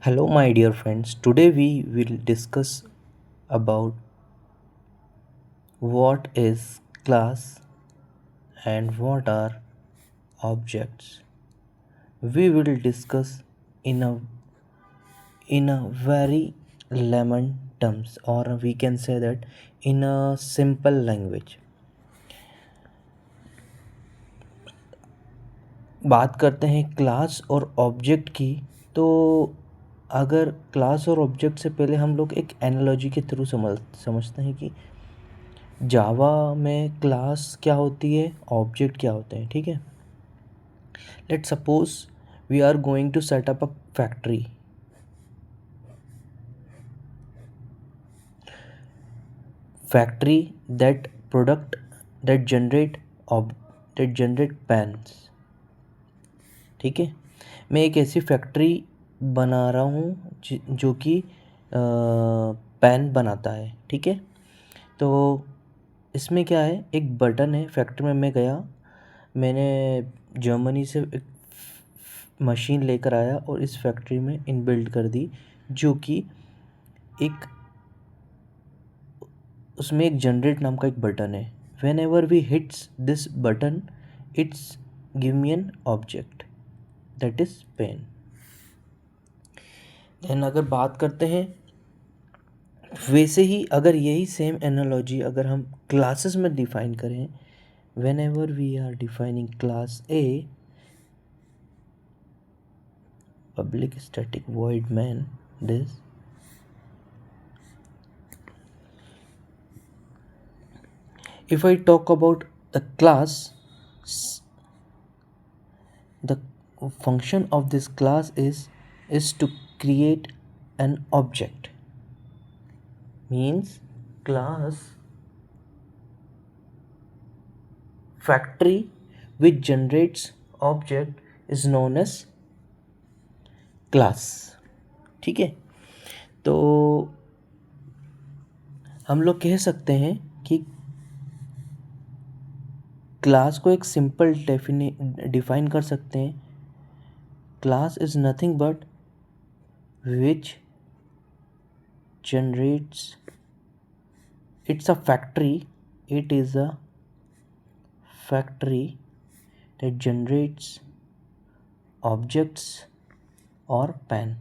Hello, my dear friends. Today we will discuss about what is class and what are objects. We will discuss in a very layman terms, or we can say that in a simple language. बात करते हैं class और object की। तो अगर class और object से पहले हम लोग एक एनालॉजी के थ्रू समझते हैं कि जावा में क्लास क्या होती है, ऑब्जेक्ट क्या होते हैं। ठीक है, let suppose we are going to set up a factory. Factory that product that generate that generate pens. ठीक है, मैं एक ऐसी फैक्ट्री बना रहा हूँ जो कि पेन बनाता है। ठीक है, तो इसमें क्या है, एक बटन है। फैक्ट्री में मैं गया, मैंने जर्मनी से एक मशीन लेकर आया और इस फैक्ट्री में इनबिल्ड कर दी, जो कि एक उसमें एक जनरेट नाम का एक बटन है। Whenever we hits this button, it's give me an object that is pen. Then अगर बात करते हैं, वैसे ही अगर यही सेम एनालॉजी अगर हम क्लासेस में डिफाइन करें, whenever we are defining class A, public static void main this, if I talk about the class, the function of this class is to create an object. Means class factory which generates object is known as class. ठीक है, तो हम लोग कह सकते हैं कि class को एक सिंपल डिफाइन कर सकते हैं। Class is nothing but which generates, it's a factory, it is a factory that generates objects और पेन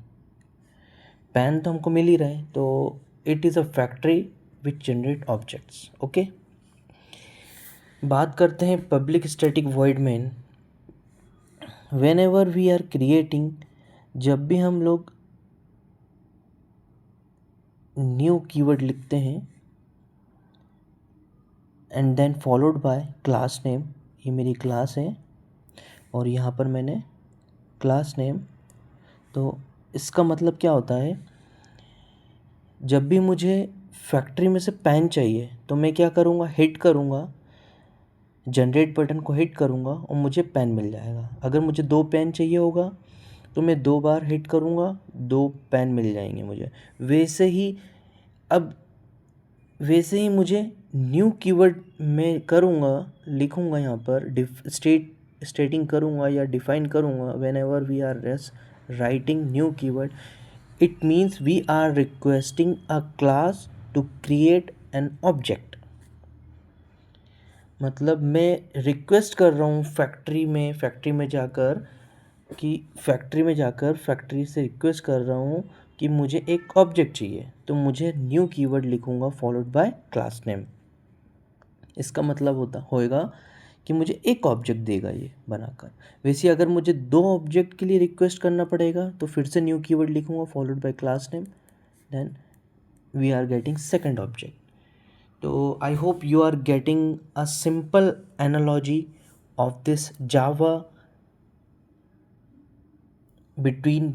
तो हमको मिल ही रहा है, तो it is a factory which generate objects. Okay, बात करते हैं public static void main. Whenever we are creating, जब भी हम लोग न्यू कीवर्ड लिखते हैं and then followed by class name, ये मेरी क्लास है और यहाँ पर मैंने क्लास नेम। तो इसका मतलब क्या होता है, जब भी मुझे फैक्ट्री में से पेन चाहिए तो मैं क्या करूँगा, हिट करूँगा, जनरेट बटन को हिट करूँगा और मुझे पेन मिल जाएगा। अगर मुझे 2 पेन चाहिए होगा तो मैं 2 बार हिट करूँगा, 2 पेन मिल जाएंगे मुझे। अब वैसे ही मुझे न्यू कीवर्ड मैं करूँगा, लिखूँगा यहाँ पर स्टेटिंग करूँगा या डिफाइन करूँगा। Whenever we are writing new keyword, it means we are requesting a class to create an object. मतलब मैं रिक्वेस्ट कर रहा हूँ फैक्ट्री में जाकर फैक्ट्री से रिक्वेस्ट कर रहा हूँ कि मुझे एक ऑब्जेक्ट चाहिए, तो मुझे न्यू कीवर्ड लिखूँगा फॉलोड बाय क्लास नेम। इसका मतलब होएगा कि मुझे एक ऑब्जेक्ट देगा ये बनाकर। वैसे अगर मुझे 2 ऑब्जेक्ट के लिए रिक्वेस्ट करना पड़ेगा तो फिर से न्यू कीवर्ड लिखूँगा followed by class name, then we are getting second object. तो I hope you are getting a simple analogy of this Java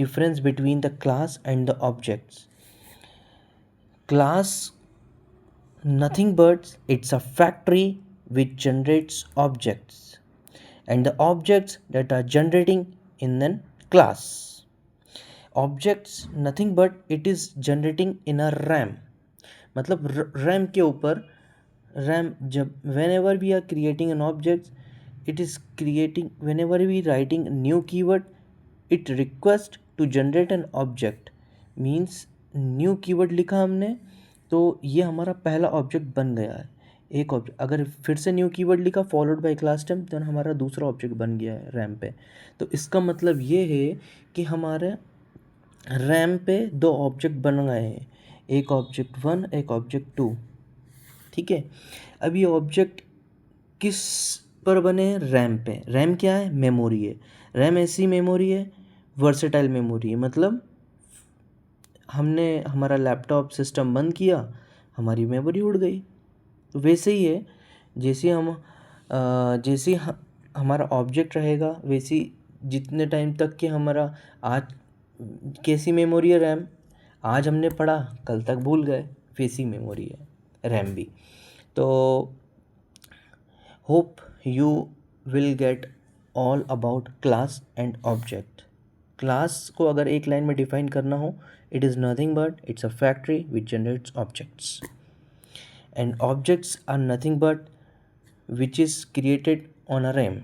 difference between the class and the objects. Class, nothing but it's a factory which generates objects, and the objects that are generating in a class. Objects nothing but it is generating in a RAM. मतलब RAM के ऊपर, RAM जब whenever we are creating an object, it is creating, whenever we writing a new keyword, it request to generate an object means new keyword लिखा हमने तो ये हमारा पहला ऑब्जेक्ट बन गया है। एक ऑब्जेक्ट, अगर फिर से न्यू कीवर्ड लिखा फॉलोड बाय क्लास नेम, तो हमारा दूसरा ऑब्जेक्ट बन गया है रैम पे। तो इसका मतलब ये है कि हमारे रैम पे दो ऑब्जेक्ट बन गए हैं, एक ऑब्जेक्ट 1 एक ऑब्जेक्ट 2। ठीक है, अब ये ऑब्जेक्ट किस पर बने हैं? रैम पे। रैम क्या है? मेमोरी है। रैम ऐसी मेमोरी है, वर्सेटाइल मेमोरी है, मतलब हमने हमारा लैपटॉप सिस्टम बंद किया, हमारी मेमोरी उड़ गई। तो वैसे ही है, जैसे जैसे हमारा ऑब्जेक्ट रहेगा, वैसी जितने टाइम तक कि हमारा आज कैसी मेमोरी है रैम, आज हमने पढ़ा कल तक भूल गए, वैसी मेमोरी है रैम भी। तो hope you will get all about class and object. Class को अगर एक लाइन में डिफाइन करना हो, it is nothing but it's a factory which generates objects, and objects are nothing but which is created on a RAM.